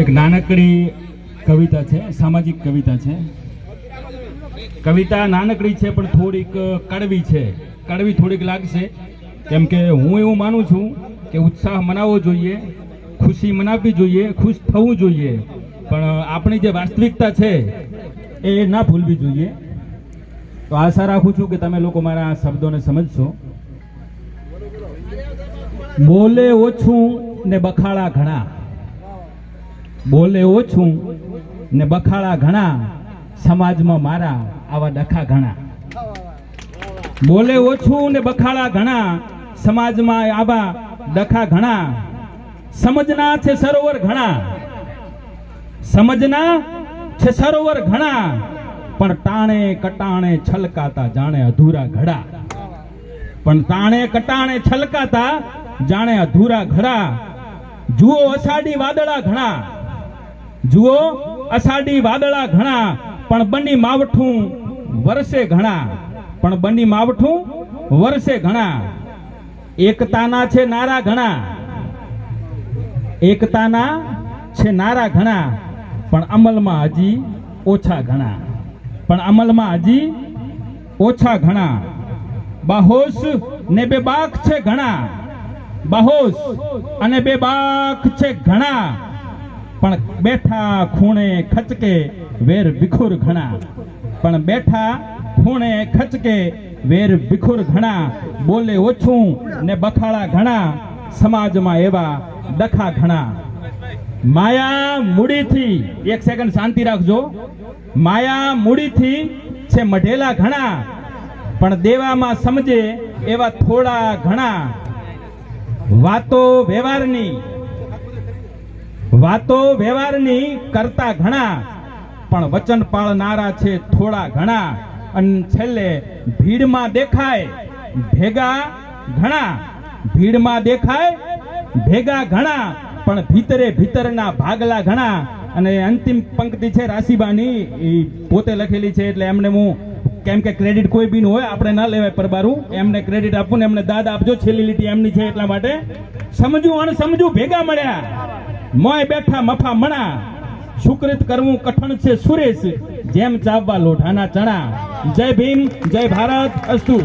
એક નાનકડી કવિતા છે, સામાજિક કવિતા છે. કવિતા નાનકડી છે પણ થોડીક કડવી છે. કડવી થોડીક લાગશે કેમ કે હું એવું માનું છું કે ઉત્સાહ મનાવવો જોઈએ, ખુશી મનાવવી જોઈએ, ખુશ થવું જોઈએ, પણ આપણી જે વાસ્તવિકતા છે એ ના ભૂલવી જોઈએ. તો આશા રાખું છું કે તમે લોકો મારા આ શબ્દોને સમજશો. બોલે ઓછું ને બખાડા ઘણા, બોલે ઓછું ને બખાડા ઘણા, સમાજમાં મારા આવા ડખા ઘણા. બોલે ઓછું ને બખાડા ઘણા, સમાજમાં આવા ડખા ઘણા. સમજના છે સરોવર ઘણા, સમજના છે સરોવર ઘણા, પણ તાણે કટાણે છલકાતા જાણે અધૂરા ઘડા. પણ તાણે કટાણે છલકાતા જાણે અધૂરા ઘડા. જુઓ અષાઢી વાદળા ઘણા, જુઓ અષાઢી વાદળા ઘણા, પણ બની માવઠું વરસે ઘણા, પણ બની માવઠું વરસે ઘણા. એકતાના છે નારા ઘણા, એકતાના છે નારા ઘણા, પણ અમલમાં હજી ઓછા ઘણા, પણ અમલમાં હજી ઓછા ઘણા. બાહોશ ને બેબાક છે ઘણા, બાહોશ અને બેબાક છે ઘણા, પણ બેઠા ખૂણે ખચકે વેર વિખુર ઘણા, પણ બેઠા ખૂણે ખચકે વેર વિખુર ઘણા. બોલે ઓછું ને બખાડા ઘણા, સમાજમાં એવા ડખા ઘણા. માયા મૂડીથી, એક સેકન્ડ શાંતિ રાખજો. માયા મૂડીથી છે મઢેલા ઘણા, પણ દેવામાં સમજે એવા થોડા ઘણા. વાતો વ્યવહારની, વાતો વ્યવહારની કરતા ઘણા, પણ વચન પાળનારા છે થોડા ઘણા. અને છેલ્લે ભીડમાં દેખાય ભેગા ઘણા, ભીડમાં દેખાય ભેગા ઘણા, પણ ભીતરે ભીતરના ભાગલા ઘણા. અને અંતિમ પંક્તિ છે રાશીબાની, એ પોતે લખેલી છે એટલે એમને હું, કેમ કે ક્રેડિટ કોઈ બી હોય આપણે ના લેવાય પરબારું, એમને ક્રેડિટ આપવું ને એમને દાદ આપજો. છેલ્લી લીટી એમની છે એટલા માટે. સમજવું અણસમજવું ભેગા મળ્યા, મોય બેઠા મફા મણા, સુકૃત કરવું કઠણ છે સુરેશ, જેમ ચાવવા લોઢાના ચણા. જય ભીમ, જય ભારત, અસ્તુ.